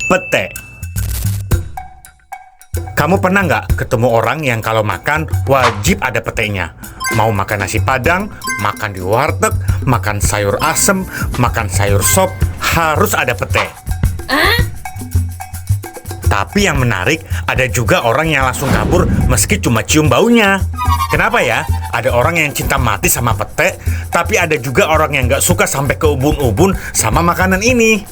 Pete. Kamu pernah nggak ketemu orang yang kalau makan wajib ada petenya? Mau makan nasi padang, makan di warteg, makan sayur asem, makan sayur sop, harus ada pete. Tapi yang menarik, ada juga orang yang langsung kabur meski cuma cium baunya. Kenapa ya? Ada orang yang cinta mati sama pete, tapi ada juga orang yang nggak suka sampai ke ubun-ubun sama makanan ini.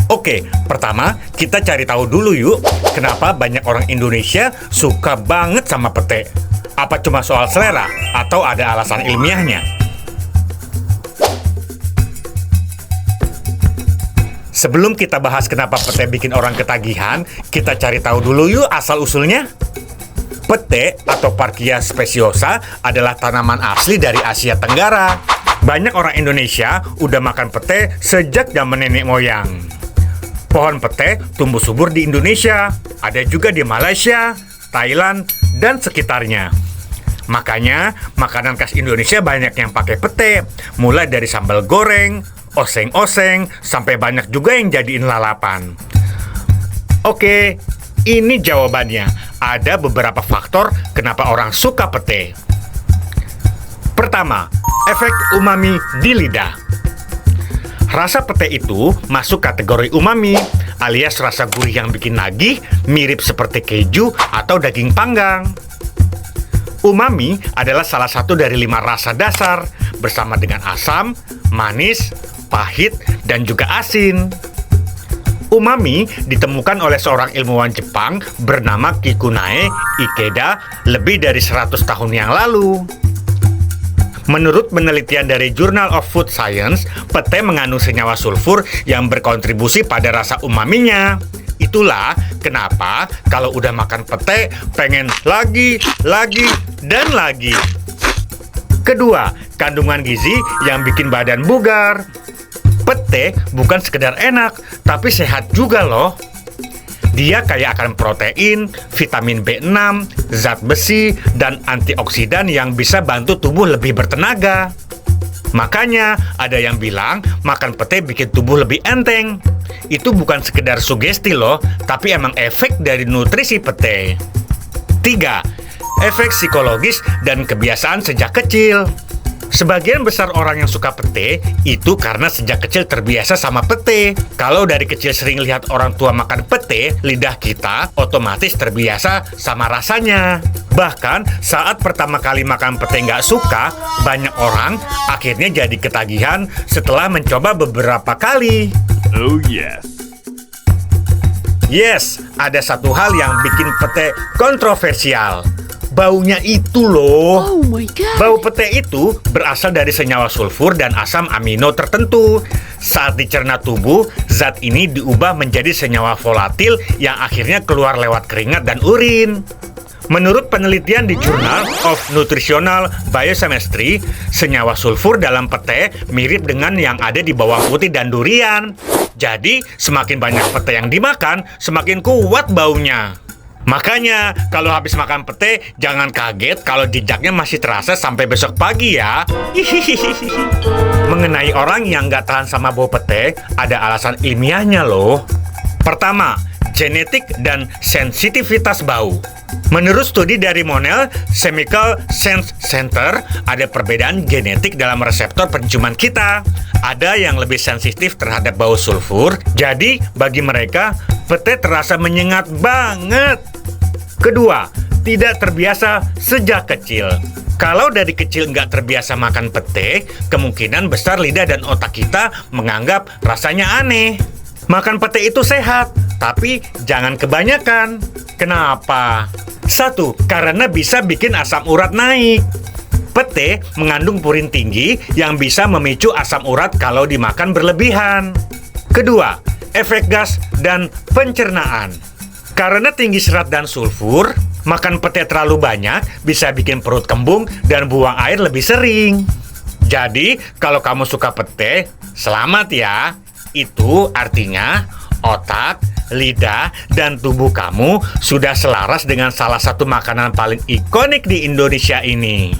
Oke, pertama kita cari tahu dulu yuk, kenapa banyak orang Indonesia suka banget sama pete. Apa cuma soal selera atau ada alasan ilmiahnya? Sebelum kita bahas kenapa pete bikin orang ketagihan, kita cari tahu dulu yuk asal-usulnya. Pete atau Parkia speciosa adalah tanaman asli dari Asia Tenggara. Banyak orang Indonesia udah makan pete sejak zaman nenek moyang. Pohon pete tumbuh subur di Indonesia, ada juga di Malaysia, Thailand, dan sekitarnya. Makanya, makanan khas Indonesia banyak yang pakai pete, mulai dari sambal goreng, oseng-oseng, sampai banyak juga yang jadiin lalapan. Oke, ini jawabannya. Ada beberapa faktor kenapa orang suka pete. Pertama, efek umami di lidah. Rasa pete itu masuk kategori umami, alias rasa gurih yang bikin nagih, mirip seperti keju atau daging panggang. Umami adalah salah satu dari 5 rasa dasar, bersama dengan asam, manis, pahit, dan juga asin. Umami ditemukan oleh seorang ilmuwan Jepang bernama Kikunae Ikeda lebih dari 100 tahun yang lalu. Menurut penelitian dari Journal of Food Science, pete mengandung senyawa sulfur yang berkontribusi pada rasa umaminya. Itulah kenapa kalau udah makan pete, pengen lagi, dan lagi. Kedua, kandungan gizi yang bikin badan bugar. Pete bukan sekedar enak, tapi sehat juga loh. Dia kaya akan protein, vitamin B6, zat besi, dan antioksidan yang bisa bantu tubuh lebih bertenaga. Makanya ada yang bilang makan pete bikin tubuh lebih enteng. Itu bukan sekedar sugesti loh, tapi emang efek dari nutrisi pete. 3. Efek psikologis dan kebiasaan sejak kecil. Sebagian besar orang yang suka pete itu karena sejak kecil terbiasa sama pete. Kalau dari kecil sering lihat orang tua makan pete, lidah kita otomatis terbiasa sama rasanya. Bahkan saat pertama kali makan pete nggak suka, banyak orang akhirnya jadi ketagihan setelah mencoba beberapa kali. Oh yes. Yes, ada satu hal yang bikin pete kontroversial. Baunya itu loh. Oh my god. Bau pete itu berasal dari senyawa sulfur dan asam amino tertentu. Saat dicerna tubuh, zat ini diubah menjadi senyawa volatil yang akhirnya keluar lewat keringat dan urin. Menurut penelitian di Journal of Nutritional Biochemistry, senyawa sulfur dalam pete mirip dengan yang ada di bawang putih dan durian. Jadi, semakin banyak pete yang dimakan, semakin kuat baunya. Makanya, kalau habis makan pete, jangan kaget kalau jejaknya masih terasa sampai besok pagi ya. Mengenai orang yang nggak tahan sama bau pete, ada alasan ilmiahnya loh. Pertama, genetik dan sensitivitas bau. Menurut studi dari Monell Chemical Sense Center, ada perbedaan genetik dalam reseptor penciuman kita. Ada yang lebih sensitif terhadap bau sulfur, jadi bagi mereka, pete terasa menyengat banget. Kedua, tidak terbiasa sejak kecil. Kalau dari kecil nggak terbiasa makan pete, kemungkinan besar lidah dan otak kita menganggap rasanya aneh. Makan pete itu sehat, tapi jangan kebanyakan. Kenapa? 1. Karena bisa bikin asam urat naik. Pete mengandung purin tinggi yang bisa memicu asam urat kalau dimakan berlebihan. Kedua, efek gas dan pencernaan. Karena tinggi serat dan sulfur, makan pete terlalu banyak bisa bikin perut kembung dan buang air lebih sering. Jadi, kalau kamu suka pete, selamat ya. Itu artinya otak, lidah, dan tubuh kamu sudah selaras dengan salah satu makanan paling ikonik di Indonesia ini.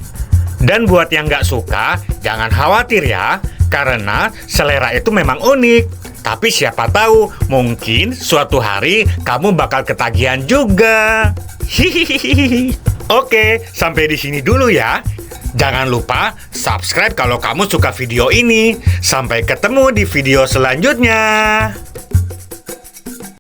Dan buat yang nggak suka, jangan khawatir ya, karena selera itu memang unik. Tapi siapa tahu, mungkin suatu hari kamu bakal ketagihan juga. Hihihi. Oke, sampai di sini dulu ya. Jangan lupa subscribe kalau kamu suka video ini. Sampai ketemu di video selanjutnya.